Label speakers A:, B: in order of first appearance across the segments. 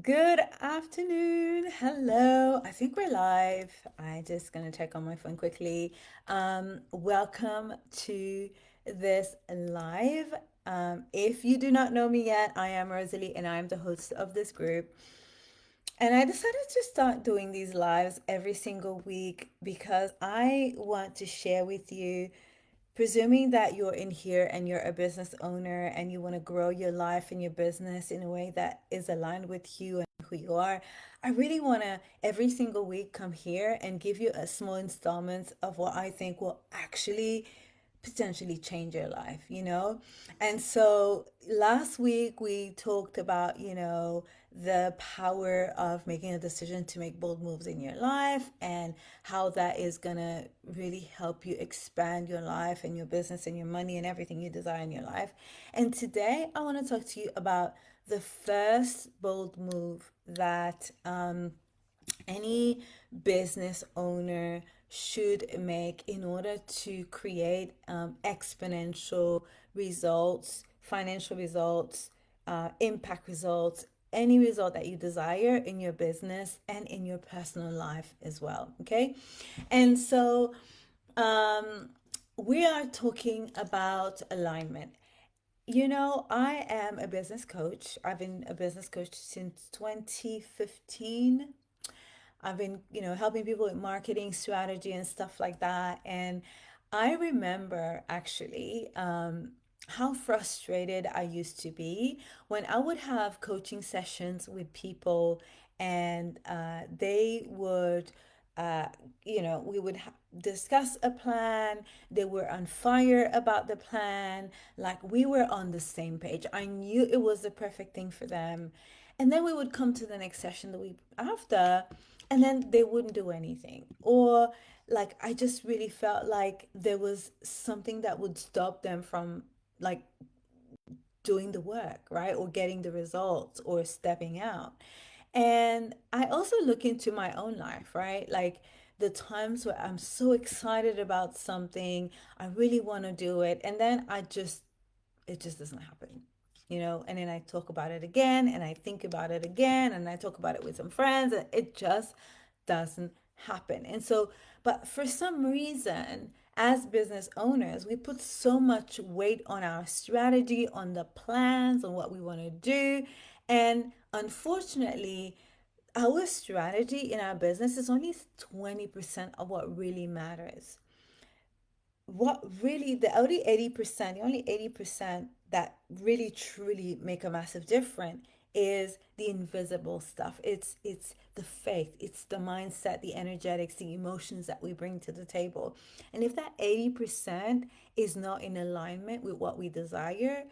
A: Good afternoon. Hello. I think we're live. I just gonna check on my phone quickly. Welcome to this live. If you do not know me yet, I am Rosalie and I am the host of this group. And I decided to start doing these lives every single week because I want to share with you, presuming that you're in here and you're a business owner and you want to grow your life and your business in a way that is aligned with you and who you are. I really want to every single week come here and give you a small installments of what I think will actually potentially change your life. And so last week we talked about, the power of making a decision to make bold moves in your life and how that is going to really help you expand your life and your business and your money and everything you desire in your life. And today I want to talk to you about the first bold move that any business owner should make in order to create exponential results, financial results, impact results, any result that you desire in your business and in your personal life as well. Okay. And so um, we are talking about alignment. I am a business coach. I've been a business coach since 2015. I've been, helping people with marketing strategy and stuff like that. And I remember actually how frustrated I used to be when I would have coaching sessions with people and they would, uh, we would discuss a plan. They were on fire about the plan. Like we were on the same page. I knew it was the perfect thing for them. And then we would come to the next session the week after, and then they wouldn't do anything. Or like I just really felt like there was something that would stop them from like doing the work, right? Or getting the results or stepping out. And I also look into my own life, right? Like the times where I'm so excited about something, I really want to do it, and then it just doesn't happen. And then I talk about it again and I think about it again and I talk about it with some friends and it just doesn't happen. And so, but for some reason, as business owners, we put so much weight on our strategy, on the plans, on what we want to do. And unfortunately, our strategy in our business is only 20% of what really matters. What really, the only 80% that really truly make a massive difference is the invisible stuff. It's the faith, it's the mindset, the energetics, the emotions that we bring to the table. And if that 80% is not in alignment with what we desire,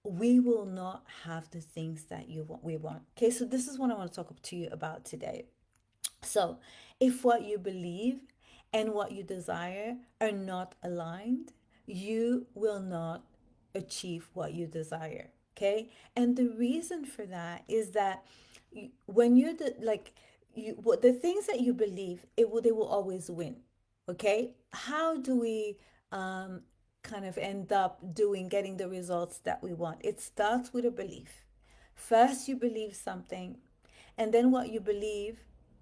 A: we will not have the things that we want. Okay, so this is what I want to talk to you about today. So, if what you believe and what you desire are not aligned, you will not achieve what you desire. Okay? And the reason for that is that when you're what the things that you believe, they will always win. Okay? How do we kind of end up getting the results that we want? It starts with a belief. First, you believe something, and then what you believe,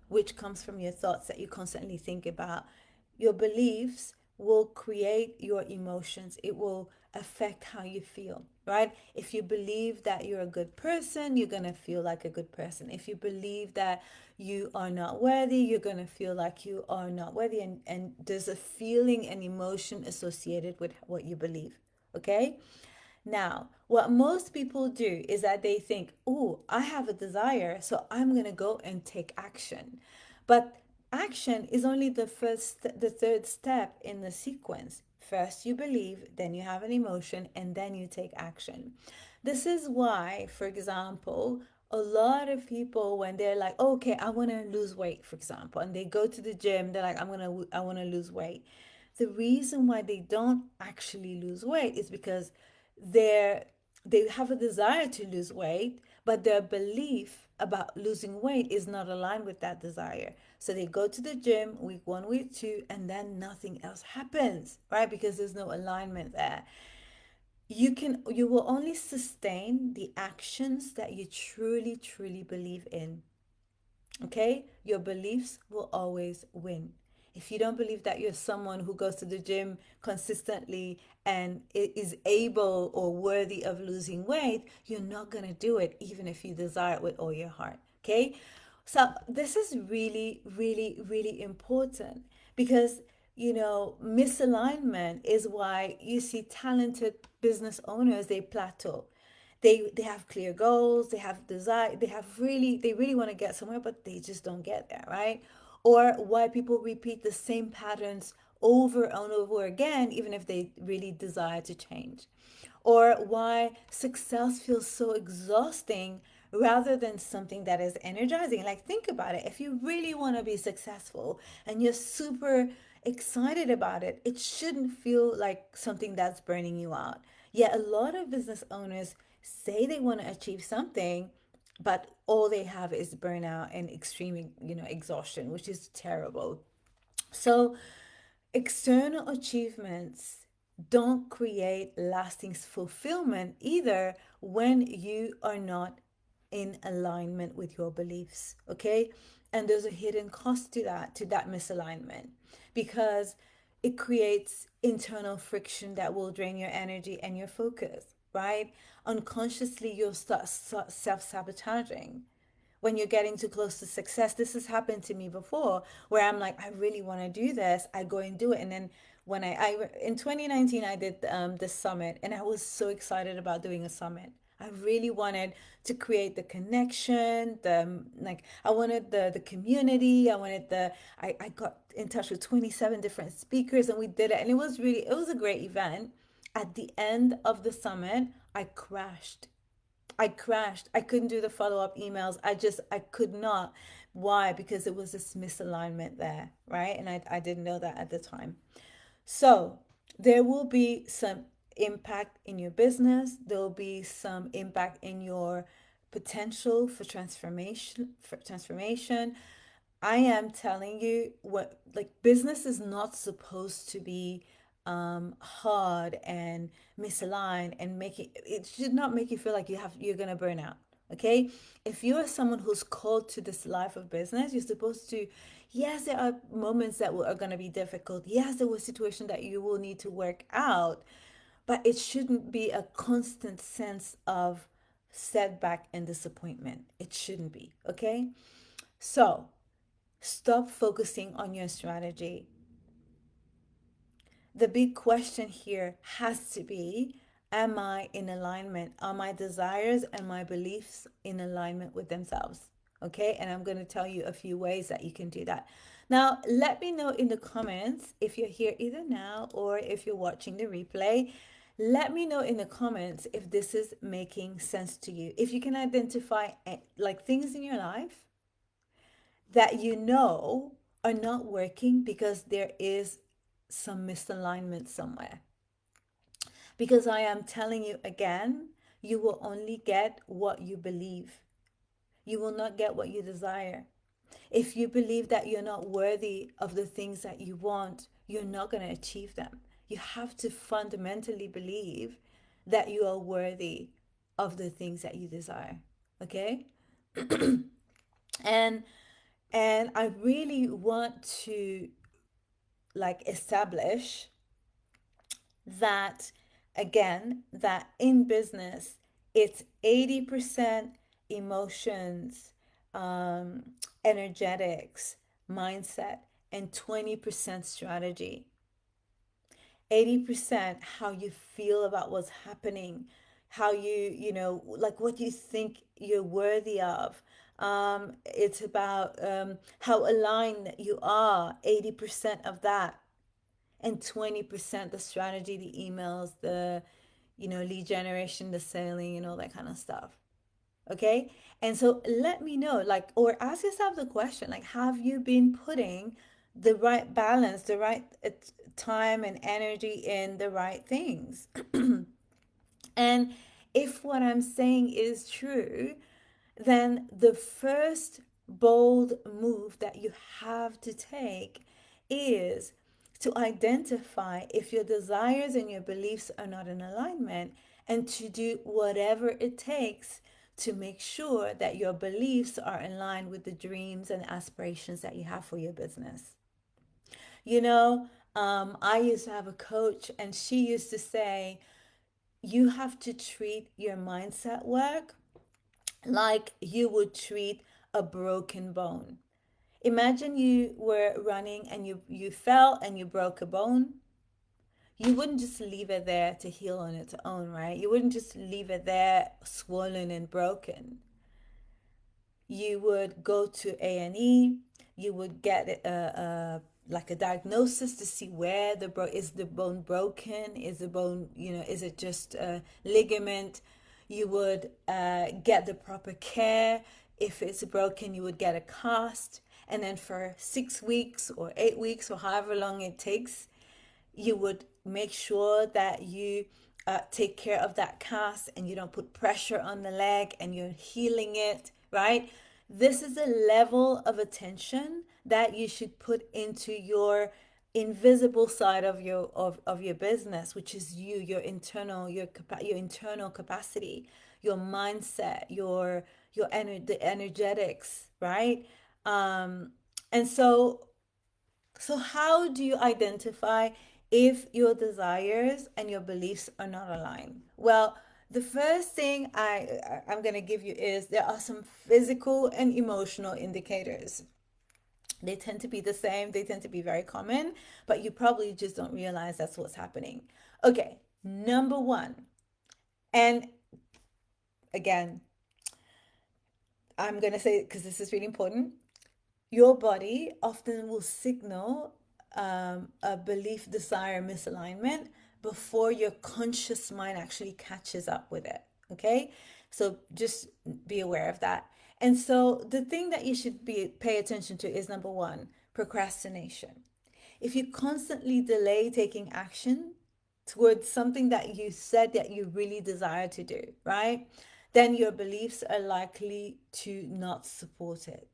A: which comes from your thoughts that you constantly think about, your beliefs will create your emotions. It will affect how you feel, right? If you believe that you're a good person, you're going to feel like a good person. If you believe that you are not worthy, you're going to feel like you are not worthy. And there's a feeling and emotion associated with what you believe, okay? Now, what most people do is that they think, oh, I have a desire, so I'm going to go and take action. But action is only the third step in the sequence. First, you believe, then you have an emotion, and then you take action. This is why, for example, a lot of people, when they're like, oh, okay, I want to lose weight, for example, and they go to the gym, they're like, I want to lose weight. The reason why they don't actually lose weight is because they're they have a desire to lose weight, but their belief about losing weight is not aligned with that desire. So they go to the gym week one, week two, and then nothing else happens, right? Because there's no alignment there. you will only sustain the actions that you truly, truly believe in. Okay? Your beliefs will always win. If you don't believe that you're someone who goes to the gym consistently and is able or worthy of losing weight, you're not going to do it, even if you desire it with all your heart. Okay? So, this is really, really, really important because, misalignment is why you see talented business owners, they plateau. They have clear goals, they have desire, they really want to get somewhere, but they just don't get there, right? Or why people repeat the same patterns over and over again, even if they really desire to change. Or why success feels so exhausting rather than something that is energizing. Like, think about it. If you really want to be successful and you're super excited about it, it shouldn't feel like something that's burning you out. Yet, a lot of business owners say they want to achieve something, but all they have is burnout and extreme, exhaustion, which is terrible. So, external achievements don't create lasting fulfillment either when you are not in alignment with your beliefs, okay? And there's a hidden cost to that misalignment, because it creates internal friction that will drain your energy and your focus, right? Unconsciously, you'll start self-sabotaging when you're getting too close to success. This has happened to me before, where I'm like, I really want to do this. I go and do it. And then when I in 2019, I did the summit, and I was so excited about doing a summit. I really wanted to create the connection, I wanted the community. I got in touch with 27 different speakers, and we did it. And it was a great event. At the end of the summit, I crashed. I crashed. I couldn't do the follow up emails. I could not. Why? Because it was this misalignment there, right? And I didn't know that at the time. So there will be some impact in your business. There will be some impact in your potential for transformation. I am telling you, what, like, business is not supposed to be hard and misaligned and it should not make you feel like you're gonna burn out. Okay, if you are someone who's called to this life of business, you're supposed to. Yes, there are moments that are gonna be difficult. Yes, there were situations that you will need to work out, but it shouldn't be a constant sense of setback and disappointment. It shouldn't be. Okay, so stop focusing on your strategy. The big question here has to be, am I in alignment? Are my desires and my beliefs in alignment with themselves? Okay, and I'm going to tell you a few ways that you can do that. Now, let me know in the comments if you're here either now or if you're watching the replay. Let me know in the comments if this is making sense to you. If you can identify like things in your life that are not working because there is some misalignment somewhere. Because I am telling you again, you will only get what you believe. You will not get what you desire. If you believe that you're not worthy of the things that you want, you're not going to achieve them. You have to fundamentally believe that you are worthy of the things that you desire. Okay? and and I really want to, like, establish that again, that in business it's 80% emotions, um, energetics, mindset, and 20% strategy. 80% how you feel about what's happening, how like what you think you're worthy of. It's about how aligned you are, 80% of that. And 20% the strategy, the emails, the lead generation, the selling, and all that kind of stuff. Okay, and so let me know, like, or ask yourself the question, like, have you been putting the right balance, the right time and energy in the right things? And if what I'm saying is true, then the first bold move that you have to take is to identify if your desires and your beliefs are not in alignment, and to do whatever it takes to make sure that your beliefs are in line with the dreams and aspirations that you have for your business. You know, I used to have a coach, and she used to say, you have to treat your mindset work like you would treat a broken bone. Imagine you were running and you fell and you broke a bone. You wouldn't just leave it there to heal on its own, right? You wouldn't just leave it there swollen and broken. You would go to A&E. You would get like a diagnosis to see where is the bone broken, is the bone, is it just a ligament. You would get the proper care. If it's broken, you would get a cast, and then for 6 weeks or 8 weeks or however long it takes, you would make sure that you take care of that cast, and you don't put pressure on the leg, and you're healing it, right? This is a level of attention that you should put into your invisible side of your business, which is your internal, your internal capacity, your mindset, the energetics, right? And so how do you identify if your desires and your beliefs are not aligned? Well, the first thing I'm going to give you is there are some physical and emotional indicators. They tend to be the same, they tend to be very common, but you probably just don't realize that's what's happening. Okay, number one, and again, I'm going to say it because this is really important. Your body often will signal a belief, desire, misalignment before your conscious mind actually catches up with it. Okay, so just be aware of that. And so the thing that you should pay attention to is number one, procrastination. If you constantly delay taking action towards something that you said that you really desire to do, right? Then your beliefs are likely to not support it.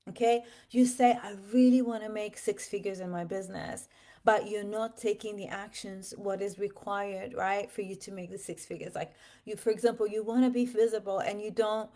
A: Okay, you say, I really want to make 6 figures in my business, but you're not taking the actions, what is required, right, for you to make the 6 figures. Like, for example, you want to be visible, and you don't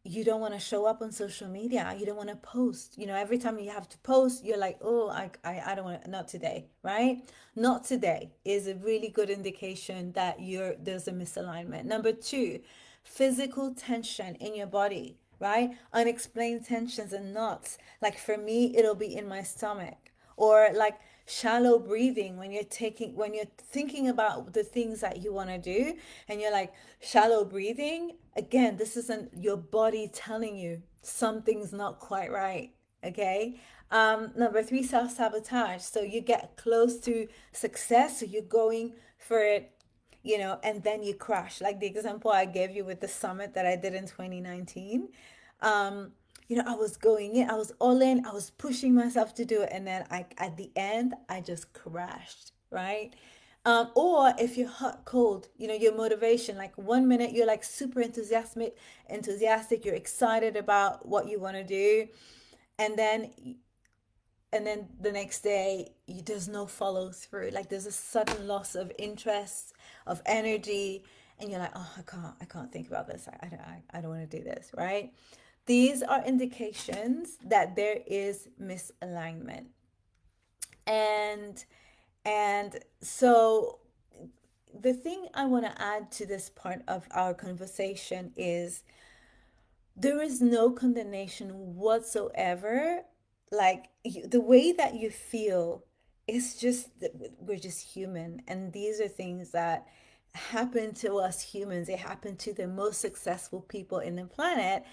A: want to show up on social media. You don't want to post. Every time you have to post, you're like, oh, I don't want to, not today, right? Not today is a really good indication that there's a misalignment. Number two, physical tension in your body, right? Unexplained tensions and knots. Like for me, it'll be in my stomach, or like shallow breathing when you're thinking about the things that you want to do, and you're like shallow breathing. Again, this isn't your body telling you something's not quite right. Okay. Number three, self-sabotage. So you get close to success, so you're going for it, and then you crash. Like the example I gave you with the summit that I did in 2019. Um, I was going in, I was all in, I was pushing myself to do it, and then at the end, I just crashed, right? Or if you're hot, cold, your motivation, like 1 minute you're like super enthusiastic, you're excited about what you want to do, and then the next day there's no follow through. Like there's a sudden loss of interest, of energy, and you're like, oh, I can't think about this. I don't want to do this, right? These are indications that there is misalignment. And so the thing I want to add to this part of our conversation is there is no condemnation whatsoever. Like the way that you feel is just that we're just human, and these are things that happen to us humans. They happen to the most successful people in the planet.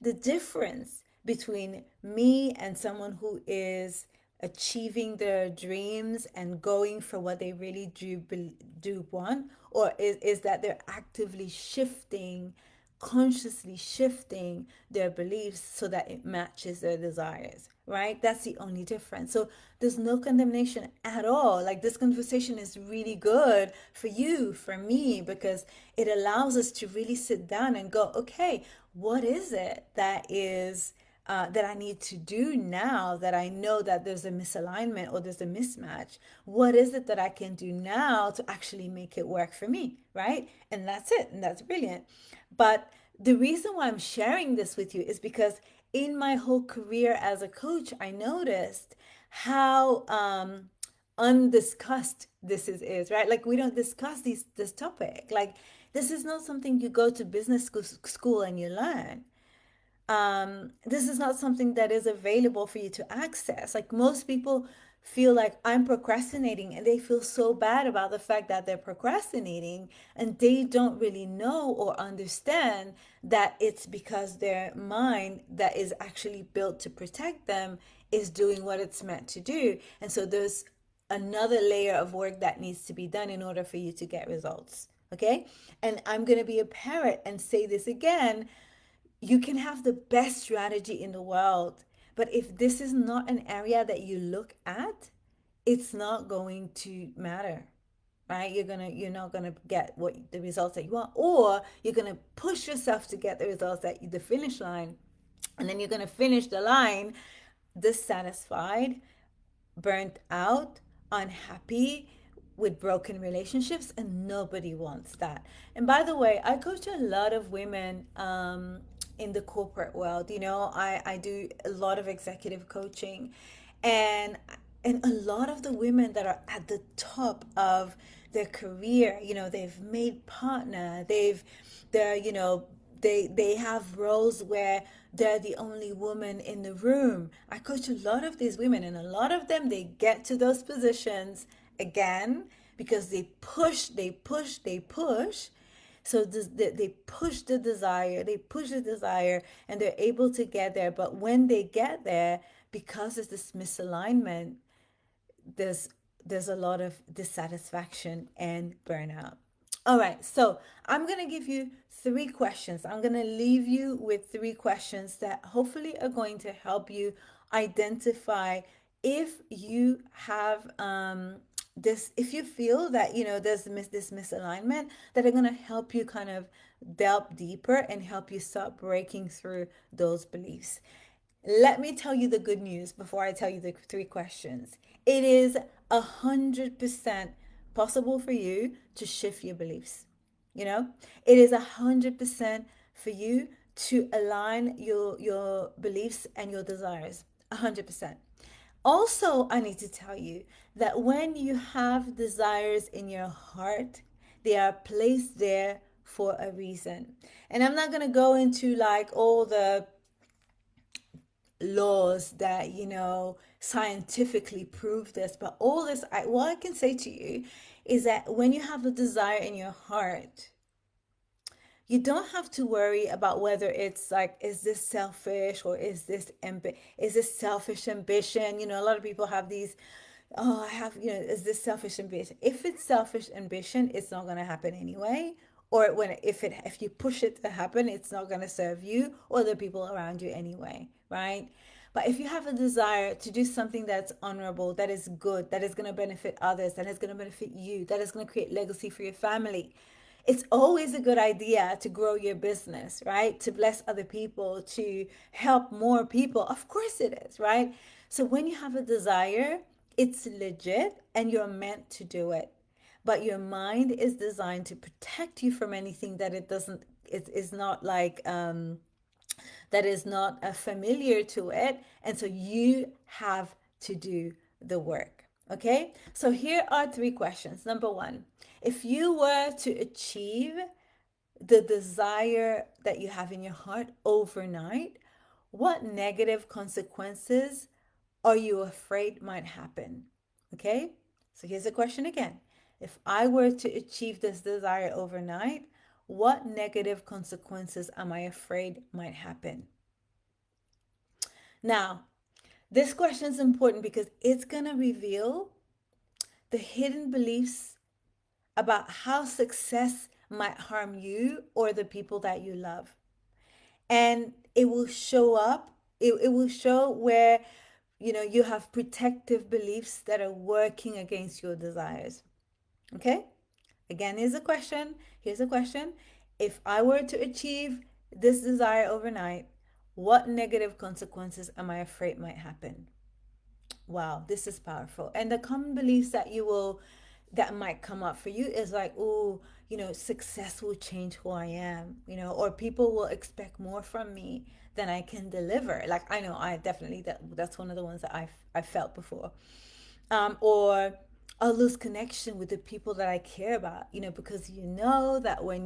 A: The difference between me and someone who is achieving their dreams and going for what they really do want, or is that they're actively shifting, consciously shifting their beliefs so that it matches their desires, right? That's the only difference. So there's no condemnation at all. Like this conversation is really good for you, for me, because it allows us to really sit down and go, okay, what is it that is that I need to do now that I know that there's a misalignment or there's a mismatch? What is it that I can do now to actually make it work for me, right? And that's it. And that's brilliant. But the reason why I'm sharing this with you is because in my whole career as a coach, I noticed how undiscussed this is, right? Like we don't discuss this topic. Like this is not something you go to business school and you learn. This is not something that is available for you to access. Like most people feel like I'm procrastinating and they feel so bad about the fact that they're procrastinating, and they don't really know or understand that it's because their mind that is actually built to protect them is doing what it's meant to do. And so there's another layer of work that needs to be done in order for you to get results. Okay. And I'm going to be a parrot and say this again: you can have the best strategy in the world, but if this is not an area that you look at, it's not going to matter, right? You're not gonna get what the results that you want, or you're gonna push yourself to get the results that the finish line, and then you're gonna finish the line dissatisfied, burnt out, unhappy, with broken relationships, and nobody wants that. And by the way, I coach a lot of women in the corporate world. I do a lot of executive coaching, and a lot of the women that are at the top of their career, they've made partner, they're they have roles where they're the only woman in the room. I coach a lot of these women, and a lot of them, they get to those positions again because they push, they push, they push. So they push the desire, and they're able to get there. But when they get there, because there's this misalignment, there's there's a lot of dissatisfaction and burnout. All right, so I'm going to give you three questions. I'm going to leave you with three questions that hopefully are going to help you identify if you have this, if you feel that there's this misalignment, that are going to help you kind of delve deeper and help you start breaking through those beliefs. Let me tell you the good news before I tell you the three questions. It is 100% possible for you to shift your beliefs. It is 100% for you to align your beliefs and your desires. 100%. Also, I need to tell you that when you have desires in your heart, they are placed there for a reason. And I'm not going to go into like all the laws that scientifically prove this, but all this, what I can say to you is that when you have a desire in your heart, you don't have to worry about whether it's like, is this selfish, or is this selfish ambition. A lot of people have these, oh, I have, is this selfish ambition? If it's selfish ambition, it's not going to happen anyway. Or if you push it to happen, it's not going to serve you or the people around you anyway, right? But if you have a desire to do something that's honorable, that is good, that is going to benefit others, that is going to benefit you, that is going to create legacy for your family, it's always a good idea to grow your business, right? To bless other people, to help more people. Of course it is, right? So when you have a desire, it's legit and you're meant to do it. But your mind is designed to protect you from anything that it is not like, that is not familiar to it. And so you have to do the work. Okay, so here are three questions. Number one, if you were to achieve the desire that you have in your heart overnight, what negative consequences are you afraid might happen? Okay, so here's the question again. If I were to achieve this desire overnight, what negative consequences am I afraid might happen? Now, this question is important because it's going to reveal the hidden beliefs about how success might harm you or the people that you love. And it will show up, it will show where you have protective beliefs that are working against your desires. Okay? Again, here's a question. If I were to achieve this desire overnight, What negative consequences am I afraid might happen? Wow, this is powerful. And the common beliefs that might come up for you is like, oh, success will change who I am, or people will expect more from me than I can deliver. Like, I know I definitely, that's one of the ones that I felt before. Or I'll lose connection with the people that I care about, because that when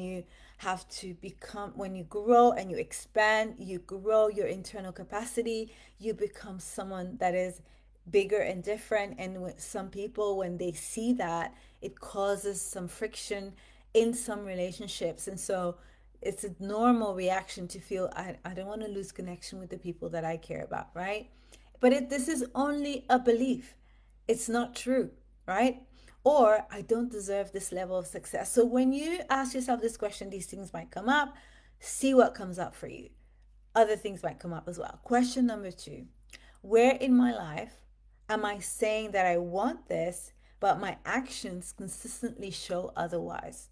A: you grow and you expand, you grow your internal capacity, you become someone that is bigger and different. And with some people, when they see that, it causes some friction in some relationships. And so it's a normal reaction to feel, I don't want to lose connection with the people that I care about, right? But this is only a belief. It's not true, right? Or I don't deserve this level of success. So when you ask yourself this question, these things might come up. See what comes up for you. Other things might come up as well. Question number 2: where in my life am I saying that I want this, but my actions consistently show otherwise?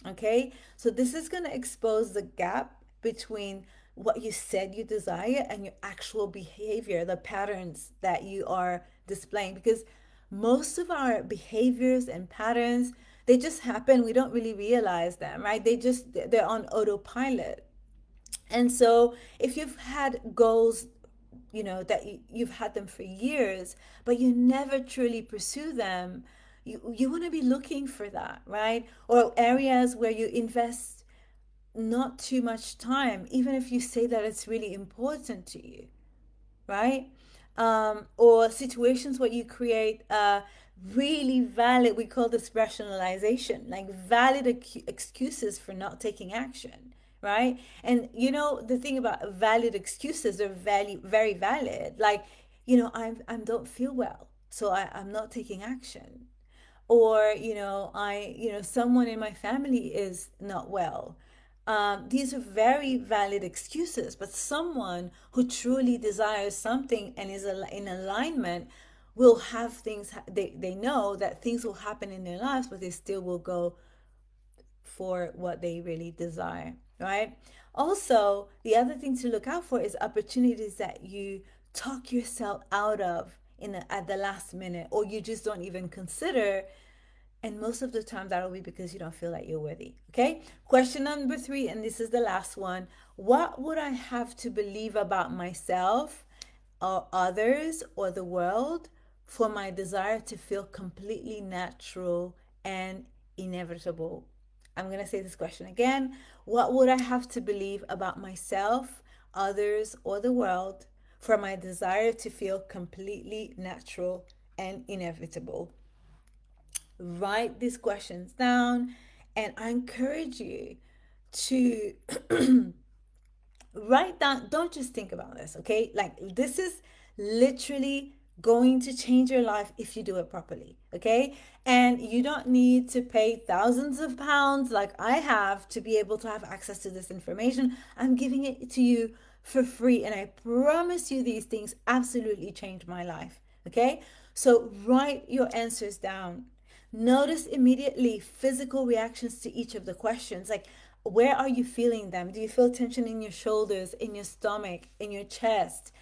A: Okay, so this is going to expose the gap between what you said you desire and your actual behavior, the patterns that you are displaying. Because most of our behaviors and patterns, they just happen. We don't really realize them, right? They're on autopilot. And so if you've had goals, that you've had them for years, but you never truly pursue them, you want to be looking for that, right? Or areas where you invest not too much time, even if you say that it's really important to you, right? Or situations where you create really valid, we call this rationalization, like valid excuses for not taking action, right? And the thing about valid excuses, are very valid. Like, I don't feel well, so I'm not taking action. Or someone in my family is not well. These are very valid excuses, but someone who truly desires something and is in alignment will have things, they know that things will happen in their lives, but they still will go for what they really desire, right? Also, the other thing to look out for is opportunities that you talk yourself out of at the last minute, or you just don't even consider. And most of the time, that'll be because you don't feel like you're worthy. Okay. Question number 3, and this is the last one. What would I have to believe about myself or others or the world for my desire to feel completely natural and inevitable? I'm going to say this question again. What would I have to believe about myself, others, or the world for my desire to feel completely natural and inevitable? Write these questions down, and I encourage you to write down. Don't just think about this, okay? Like, this is literally going to change your life if you do it properly, okay? And you don't need to pay thousands of pounds like I have to be able to have access to this information. I'm giving it to you for free, and I promise you these things absolutely changed my life, okay? So write your answers down. Notice immediately physical reactions to each of the questions. Like, where are you feeling them? Do you feel tension in your shoulders, in your stomach, in your chest,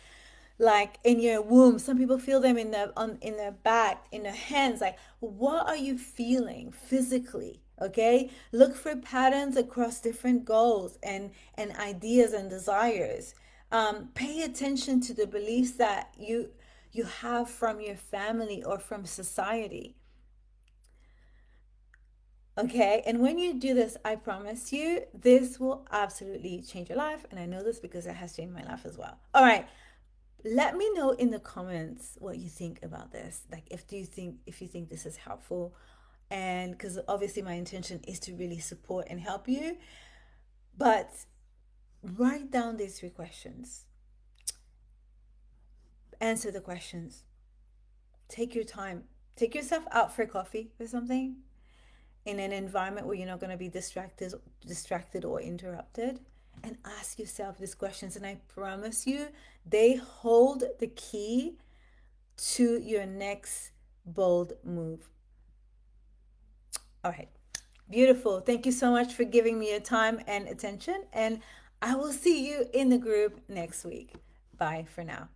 A: like in your womb? Some people feel them in their back, in their hands. Like, what are you feeling physically? Okay, look for patterns across different goals and ideas and desires. Pay attention to the beliefs that you have from your family or from society. Okay, and when you do this, I promise you, this will absolutely change your life. And I know this because it has changed my life as well. All right, let me know in the comments what you think about this. Like, if you think this is helpful, and because obviously my intention is to really support and help you. But write down these 3 questions. Answer the questions. Take your time. Take yourself out for coffee or something, in an environment where you're not going to be distracted or interrupted, and ask yourself these questions. And I promise you, they hold the key to your next bold move. All right, beautiful. Thank you so much for giving me your time and attention, and I will see you in the group next week. Bye for now.